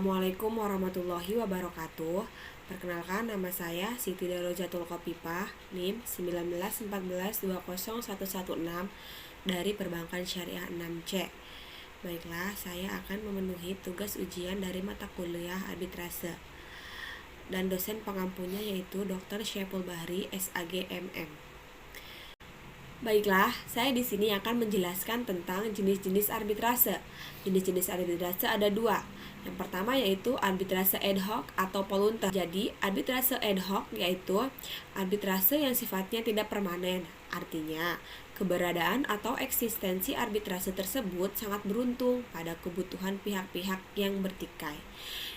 Assalamualaikum warahmatullahi wabarakatuh. Perkenalkan, nama saya Siti Darojatul Kopipah, NIM 1914201116 dari Perbankan Syariah 6C. Baiklah, saya akan memenuhi tugas ujian dari mata kuliah arbitrase. Dan dosen pengampunya yaitu Dr. Syaiful Bahri, SAG MM. Baiklah, saya di sini akan menjelaskan tentang jenis-jenis arbitrase. Jenis-jenis arbitrase ada dua. Yang pertama yaitu arbitrase ad hoc atau voluntar. Jadi, arbitrase ad hoc yaitu arbitrase yang sifatnya tidak permanen. Artinya, keberadaan atau eksistensi arbitrase tersebut sangat beruntung pada kebutuhan pihak-pihak yang bertikai,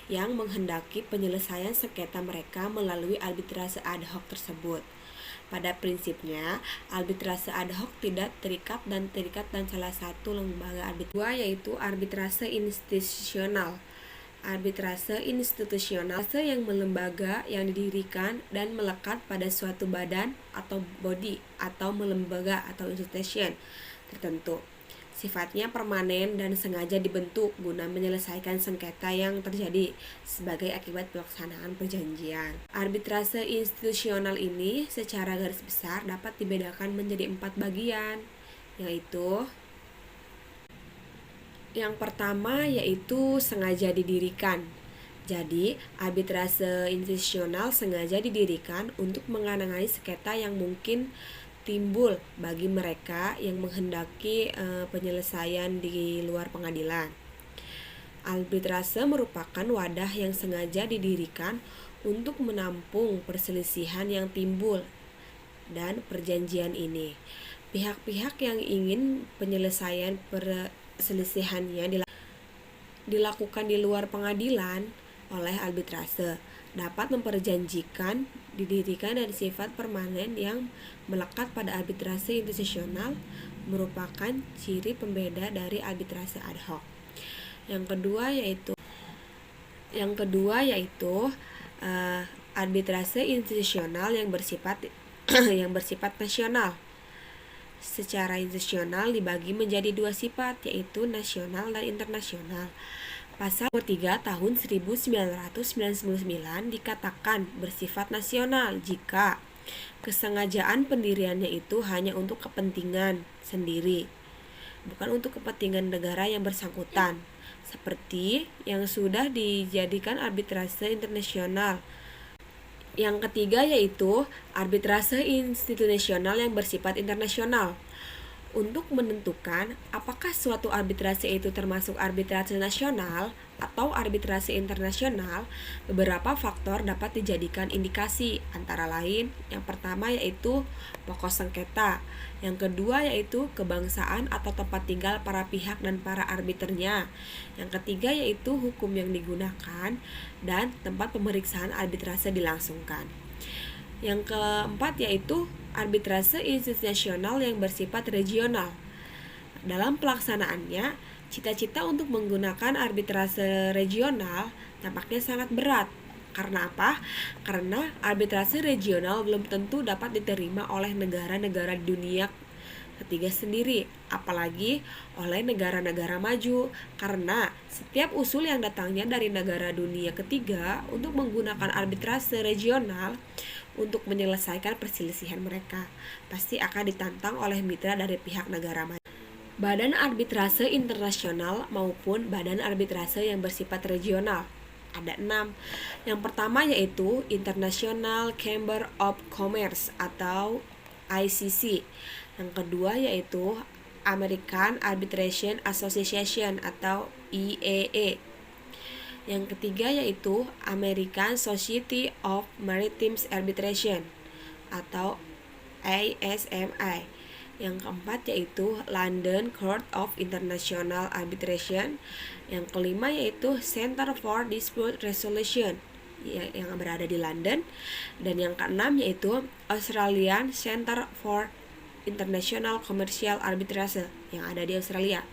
yang menghendaki penyelesaian sengketa mereka melalui arbitrase ad hoc tersebut. Pada prinsipnya, arbitrase ad hoc tidak terikat dan salah satu lembaga arbitrase yaitu arbitrase institusional. Arbitrase institusional yang melembaga yang didirikan dan melekat pada suatu badan atau body atau melembaga atau institution tertentu. Sifatnya permanen dan sengaja dibentuk guna menyelesaikan sengketa yang terjadi sebagai akibat pelaksanaan perjanjian. Arbitrase institusional ini secara garis besar dapat dibedakan menjadi 4 bagian, yaitu yang pertama yaitu sengaja didirikan. Jadi, arbitrase institusional sengaja didirikan untuk menangani sengketa yang mungkin timbul bagi mereka yang menghendaki penyelesaian di luar pengadilan. Arbitrase merupakan wadah yang sengaja didirikan untuk menampung perselisihan yang timbul dan perjanjian ini. Pihak-pihak yang ingin penyelesaian perselisihannya dilakukan di luar pengadilan oleh arbitrase dapat memperjanjikan didirikan dan sifat permanen yang melekat pada arbitrase institusional merupakan ciri pembeda dari arbitrase ad hoc. Yang kedua yaitu arbitrase institusional yang bersifat nasional. Secara institusional dibagi menjadi dua sifat, yaitu nasional dan internasional. Pasal 3 tahun 1999 dikatakan bersifat nasional jika kesengajaan pendiriannya itu hanya untuk kepentingan sendiri, bukan untuk kepentingan negara yang bersangkutan, seperti yang sudah dijadikan arbitrase internasional. Yang ketiga yaitu arbitrase institusional yang bersifat internasional. Untuk menentukan apakah suatu arbitrase itu termasuk arbitrase nasional atau arbitrase internasional, beberapa faktor dapat dijadikan indikasi, antara lain yang pertama yaitu pokok sengketa, yang kedua yaitu kebangsaan atau tempat tinggal para pihak dan para arbiternya, yang ketiga yaitu hukum yang digunakan dan tempat pemeriksaan arbitrase dilangsungkan. Yang keempat yaitu arbitrase institusional yang bersifat regional. Dalam pelaksanaannya, cita-cita untuk menggunakan arbitrase regional tampaknya sangat berat. Karena apa? Karena arbitrase regional belum tentu dapat diterima oleh negara-negara dunia ketiga sendiri, apalagi oleh negara-negara maju, karena setiap usul yang datangnya dari negara dunia ketiga untuk menggunakan arbitrase regional untuk menyelesaikan perselisihan mereka pasti akan ditantang oleh mitra dari pihak negara maju, badan arbitrase internasional maupun badan arbitrase yang bersifat regional. Ada 6. Yang pertama yaitu International Chamber of Commerce atau ICC. Yang kedua yaitu American Arbitration Association atau IAA. Yang ketiga yaitu American Society of Maritime Arbitration atau ASMI. Yang keempat yaitu London Court of International Arbitration. Yang kelima yaitu Center for Dispute Resolution yang berada di London. Dan yang keenam yaitu Australian Center for International Commercial Arbitration yang ada di Australia.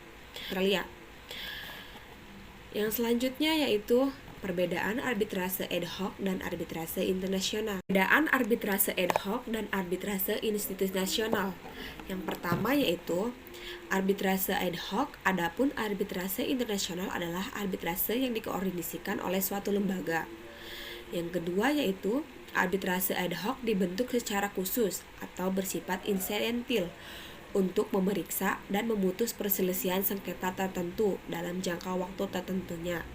Yang selanjutnya yaitu Perbedaan arbitrase ad hoc dan arbitrase internasional. Perbedaan arbitrase ad hoc dan arbitrase institusional. Yang pertama yaitu arbitrase ad hoc, adapun arbitrase internasional adalah arbitrase yang dikoordinasikan oleh suatu lembaga. Yang kedua yaitu arbitrase ad hoc dibentuk secara khusus atau bersifat insidentil untuk memeriksa dan memutus perselisihan sengketa tertentu dalam jangka waktu tertentunya.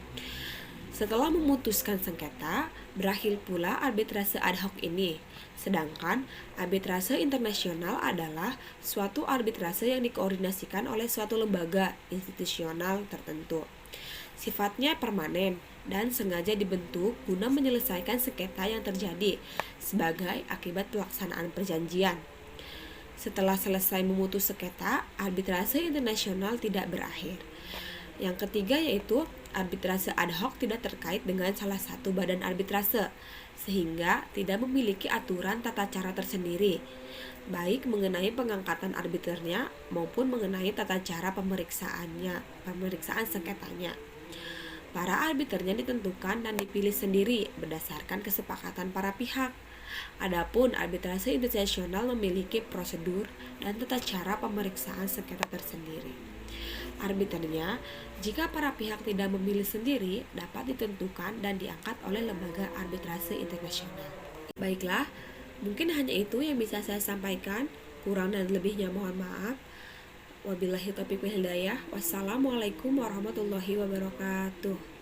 Setelah memutuskan sengketa, berakhir pula arbitrase ad hoc ini. Sedangkan arbitrase internasional adalah suatu arbitrase yang dikoordinasikan oleh suatu lembaga institusional tertentu. Sifatnya permanen dan sengaja dibentuk guna menyelesaikan sengketa yang terjadi sebagai akibat pelaksanaan perjanjian. Setelah selesai memutus sengketa, arbitrase internasional tidak berakhir. Yang ketiga yaitu arbitrase ad hoc tidak terkait dengan salah satu badan arbitrase, sehingga tidak memiliki aturan tata cara tersendiri, baik mengenai pengangkatan arbiternya maupun mengenai tata cara pemeriksaan sengketanya. Para arbiternya ditentukan dan dipilih sendiri berdasarkan kesepakatan para pihak. Adapun arbitrase internasional memiliki prosedur dan tata cara pemeriksaan sengketa tersendiri. Arbiternya, jika para pihak tidak memilih sendiri, dapat ditentukan dan diangkat oleh lembaga arbitrase internasional. Baiklah, mungkin hanya itu yang bisa saya sampaikan. Kurang dan lebihnya mohon maaf. Wabillahi taufiq wal hidayah. Wassalamualaikum warahmatullahi wabarakatuh.